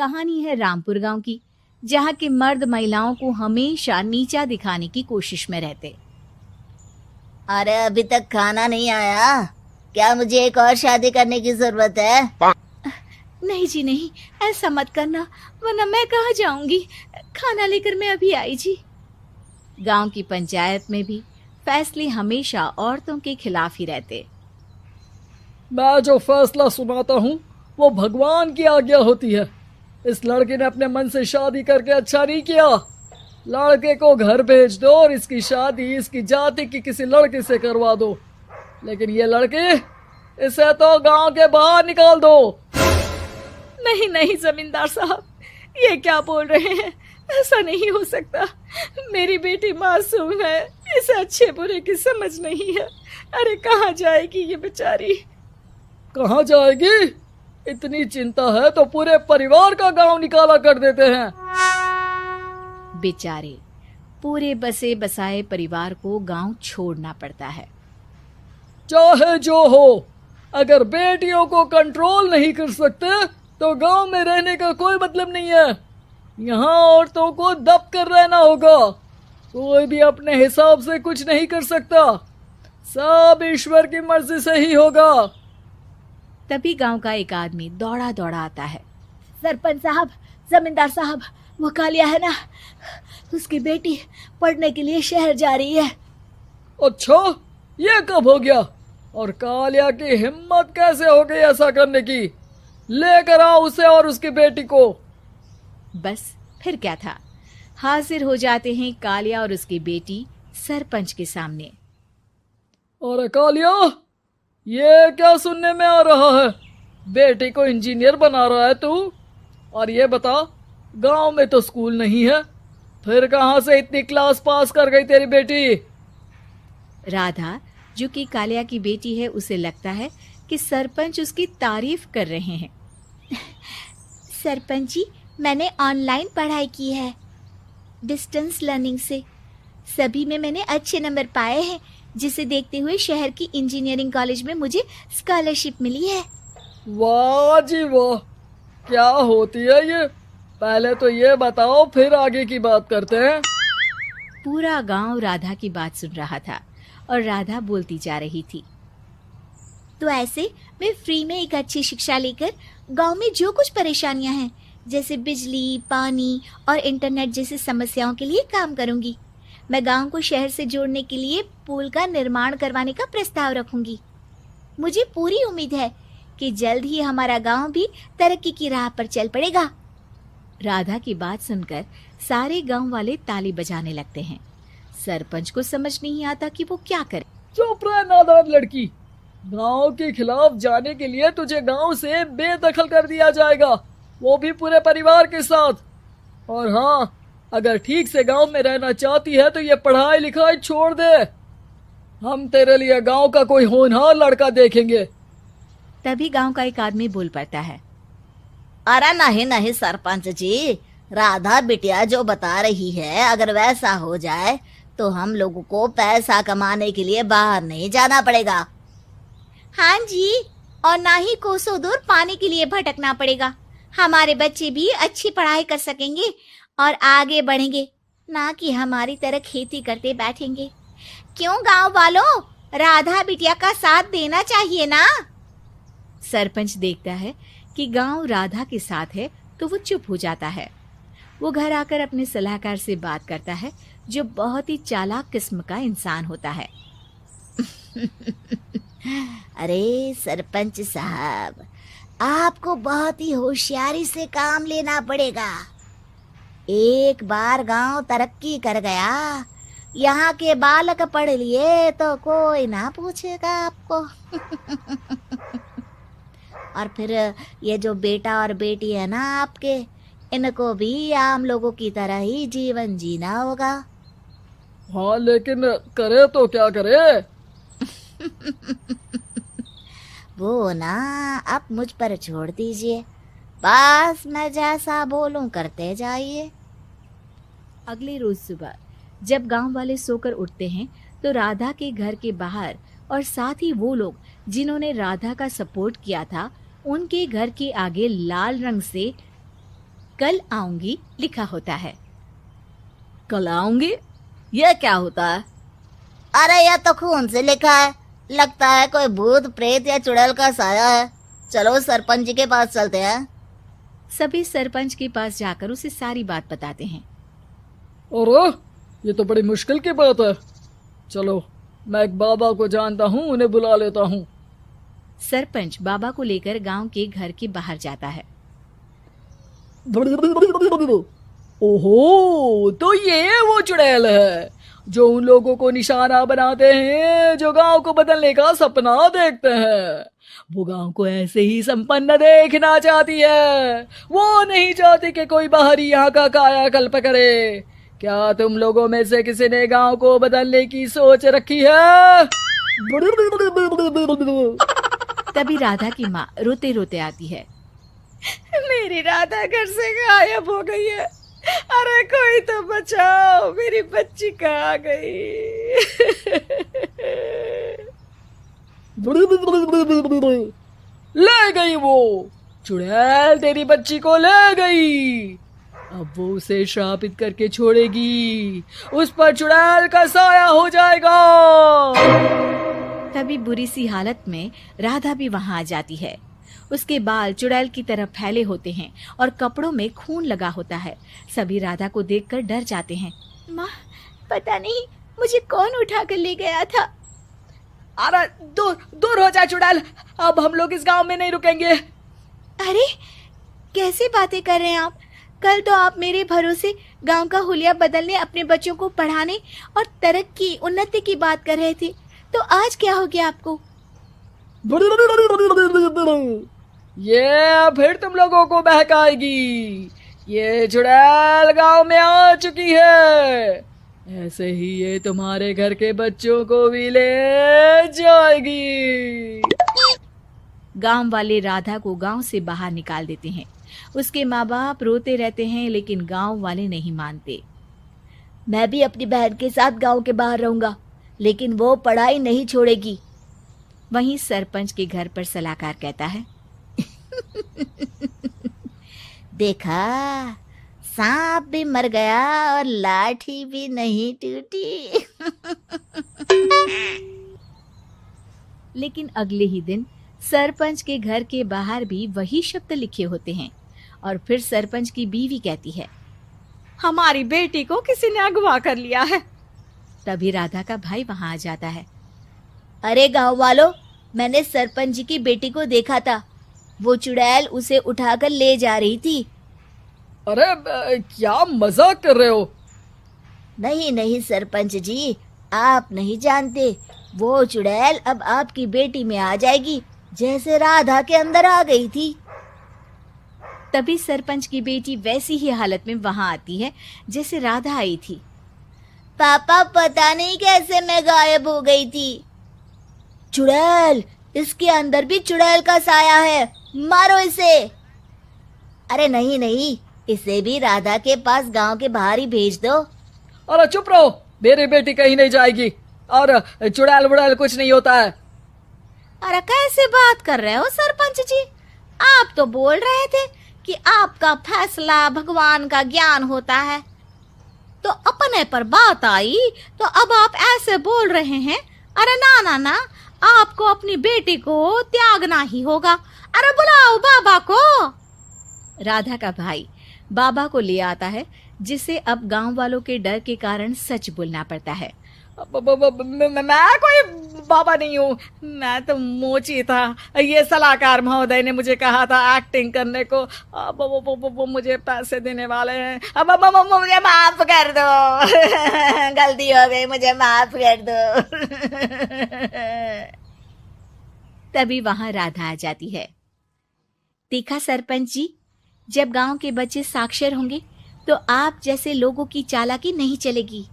कहानी है रामपुर गांव की, जहां के मर्द महिलाओं को हमेशा नीचा दिखाने की कोशिश में रहते। अरे अभी तक खाना नहीं आया, क्या मुझे एक और शादी करने की जरूरत है? नहीं जी नहीं, ऐसा मत करना, वरना मैं कहाँ जाऊंगी। खाना लेकर मैं अभी आई जी। गांव की पंचायत में भी फैसले हमेशा औरतों के खिलाफ ही रहते। मैं जो फैसला सुनाता हूँ वो भगवान की आज्ञा होती है। इस लड़के ने अपने मन से शादी करके अच्छा नहीं किया। लड़के को घर भेज दो और इसकी शादी इसकी जाति की किसी लड़के से करवा दो, लेकिन ये लड़की, इसे तो गांव के बाहर निकाल दो। नहीं नहीं जमींदार साहब, ये क्या बोल रहे हैं? ऐसा नहीं हो सकता। मेरी बेटी मासूम है, इसे अच्छे बुरे की समझ नहीं है। अरे कहाँ जाएगी ये बेचारी? कहाँ जाएगी? इतनी चिंता है तो पूरे परिवार का गांव निकाला कर देते हैं। बेचारे पूरे बसे बसाए परिवार को गांव छोड़ना पड़ता है। चाहे जो हो, अगर बेटियों को कंट्रोल नहीं कर सकते तो गांव में रहने का कोई मतलब नहीं है। यहाँ औरतों को दब कर रहना होगा। कोई भी अपने हिसाब से कुछ नहीं कर सकता, सब ईश्वर की मर्जी से ही होगा। तभी गांव का एक आदमी दौड़ा दौड़ा आता है। सरपंच साहब, जमींदार साहब, वो कालिया है ना, उसकी बेटी पढ़ने के लिए शहर जा रही है। अच्छा, ये कब हो गया? और कालिया की हिम्मत कैसे हो गई ऐसा करने की? लेकर आओ उसे और उसकी बेटी को। बस फिर क्या था, हाजिर हो जाते हैं कालिया और उसकी बेटी सरपंच के सामने। अरे कालिया, ये क्या सुनने में आ रहा है? बेटी को इंजीनियर बना रहा है तू? और ये बता, गांव में तो स्कूल नहीं है, फिर कहां से इतनी क्लास पास कर गई तेरी बेटी? राधा, जो कि कालिया की बेटी है, उसे लगता है कि सरपंच उसकी तारीफ कर रहे हैं। सरपंच जी, मैंने ऑनलाइन पढ़ाई की है, डिस्टेंस लर्निंग से। सभी में मैंने अच्छे नंबर पाए हैं, जिसे देखते हुए शहर की इंजीनियरिंग कॉलेज में मुझे स्कॉलरशिप मिली है। वाह जी वाह, क्या होती है ये? पहले तो ये बताओ, फिर आगे की बात करते हैं। पूरा गांव राधा की बात सुन रहा था और राधा बोलती जा रही थी। तो ऐसे मैं फ्री में एक अच्छी शिक्षा लेकर गांव में जो कुछ परेशानियां हैं, जैसे बिजली, पानी और इंटरनेट जैसी समस्याओं के लिए काम करूंगी। मैं गांव को शहर से जोड़ने के लिए पुल का निर्माण करवाने का प्रस्ताव रखूंगी। मुझे पूरी उम्मीद है कि जल्द ही हमारा गांव भी तरक्की की राह पर चल पड़ेगा। राधा की बात सुनकर सारे गांव वाले ताली बजाने लगते हैं। सरपंच को समझ नहीं आता कि वो क्या करे। चुप रह नादान लड़की, गांव के खिलाफ जाने के लिए तुझे गांव से बेदखल कर दिया जाएगा, वो भी पूरे परिवार के साथ। और हाँ, अगर ठीक से गांव में रहना चाहती है तो ये पढ़ाई लिखाई छोड़ दे। हम तेरे लिए गांव का कोई होनहार लड़का देखेंगे। तभी गांव का एक आदमी बोल पड़ता है। अरे नहीं नहीं सरपंच जी, राधा बिटिया जो बता रही है, अगर वैसा हो जाए तो हम लोगों को पैसा कमाने के लिए बाहर नहीं जाना पड़ेगा। हाँ जी, और ना ही कोसों दूर पानी के लिए भटकना पड़ेगा। हमारे बच्चे भी अच्छी पढ़ाई कर सकेंगे और आगे बढ़ेंगे, ना कि हमारी तरह खेती करते बैठेंगे। क्यों गांव वालों, राधा बिटिया का साथ देना चाहिए ना। सरपंच देखता है कि गांव राधा के साथ है तो वो चुप हो जाता है। वो घर आकर अपने सलाहकार से बात करता है, जो बहुत ही चालाक किस्म का इंसान होता है। अरे सरपंच साहब, आपको बहुत ही होशियारी से काम लेना पड़ेगा। एक बार गांव तरक्की कर गया, यहाँ के बालक पढ़ लिए तो कोई ना पूछेगा आपको। और फिर ये जो बेटा और बेटी है ना आपके, इनको भी आम लोगों की तरह ही जीवन जीना होगा। हाँ, लेकिन करे तो क्या करे? वो ना आप मुझ पर छोड़ दीजिए, बस मैं जैसा बोलूं करते जाइए। अगले रोज सुबह जब गांव वाले सोकर उठते हैं तो राधा के घर के बाहर और साथ ही वो लोग जिन्होंने राधा का सपोर्ट किया था, उनके घर के आगे लाल रंग से कल आऊंगी लिखा होता है। कल आऊंगी, यह क्या होता है? अरे यह तो खून से लिखा है, लगता है कोई भूत प्रेत या चुड़ैल का साया है। चलो सरपंच जी के पास चलते हैं। सभी सरपंच के पास जाकर उसे सारी बात बताते हैं। अरे ये तो बड़ी मुश्किल की बात है। चलो मैं एक बाबा को जानता हूँ, उन्हें बुला लेता हूँ। सरपंच बाबा को लेकर गांव के घर के बाहर जाता है। ओहो, तो ये वो चुड़ैल है जो उन लोगों को निशाना बनाते हैं जो गांव को बदलने का सपना देखते हैं। वो गांव को ऐसे ही संपन्न देखना चाहती है, वो नहीं चाहती कि कोई बाहरी यहाँ का कायाकल्प करे। क्या तुम लोगों में से किसी ने गांव को बदलने की सोच रखी है? तभी राधा की माँ रोते रोते आती है। मेरी राधा घर से गायब हो गई है। अरे कोई तो बचाओ, मेरी बच्ची कहाँ गई? ले गई वो चुड़ैल, तेरी बच्ची को ले गई। अब वो उसे श्रापित करके छोड़ेगी, उस पर चुड़ैल का साया हो जाएगा। तभी बुरी सी हालत में राधा भी वहां आ जाती है। उसके बाल चुड़ैल की तरह फैले होते हैं और कपड़ों में खून लगा होता है। सभी राधा को देखकर डर जाते हैं। माँ, पता नहीं मुझे कौन उठा कर ले गया था। अरे दूर दूर हो जा चुड़ैल, अब हम लोग इस गांव में नहीं रुकेंगे। अरे कैसी बातें कर रहे हैं आप? कल तो आप मेरे भरोसे गांव का हुलिया बदलने, अपने बच्चों को पढ़ाने और तरक्की उन्नति की बात कर रहे थे, तो आज क्या हो गया आपको? ये फिर तुम लोगों को बहकाएगी। ये चुड़ैल गांव में आ चुकी है, ऐसे ही ये तुम्हारे घर के बच्चों को भी ले जाएगी। गांव वाले राधा को गांव से बाहर निकाल देते हैं। उसके माँ बाप रोते रहते हैं, लेकिन गांव वाले नहीं मानते। मैं भी अपनी बहन के साथ गांव के बाहर रहूंगा, लेकिन वो पढ़ाई नहीं छोड़ेगी। वहीं सरपंच के घर पर सलाहकार कहता है। देखा, सांप भी मर गया और लाठी भी नहीं टूटी। लेकिन अगले ही दिन सरपंच के घर के बाहर भी वही शब्द लिखे होते हैं। और फिर सरपंच की बीवी कहती है, हमारी बेटी को किसी ने अगवा कर लिया है। तभी राधा का भाई वहां आ जाता है। अरे गांव वालों, मैंने सरपंच जी की बेटी को देखा था। वो चुड़ैल उसे उठाकर ले जा रही थी। अरे क्या मजाक कर रहे हो? नहीं नहीं सरपंच जी, आप नहीं जानते। वो चुड़ैल अब आपकी बेटी में आ जाएगी, जैसे राधा के अंदर आ गई थी। तभी सरपंच की बेटी वैसी ही हालत में वहां आती है जैसे राधा आई थी। पापा, पता नहीं कैसे मैं गायब हो गई थी। चुड़ैल, इसके अंदर भी चुड़ैल का साया है, मारो इसे। अरे नहीं नहीं, इसे भी राधा के पास गांव के बाहर ही भेज दो। अरे चुप रहो, मेरी बेटी कहीं नहीं जाएगी और चुड़ैल बुड़ैल कुछ नहीं होता है। अरे कैसे बात कर रहे हो सरपंच जी? आप तो बोल रहे थे कि आपका फैसला भगवान का ज्ञान होता है, तो अपने पर बात आई तो अब आप ऐसे बोल रहे हैं। अरे ना ना ना, आपको अपनी बेटी को त्यागना ही होगा। अरे बुलाओ बाबा को। राधा का भाई बाबा को ले आता है, जिसे अब गांव वालों के डर के कारण सच बोलना पड़ता है। मैं कोई बाबा नहीं हूँ, मैं तो मोची था। ये सलाहकार महोदय ने मुझे कहा था एक्टिंग करने को। अब वो मुझे पैसे देने वाले हैं। अब मुझे माफ कर दो। गलती हो गई, मुझे माफ कर दो। तभी वहां राधा आ जाती है। देखा सरपंच जी, जब गांव के बच्चे साक्षर होंगे तो आप जैसे लोगों की चालाकी नहीं चलेगी।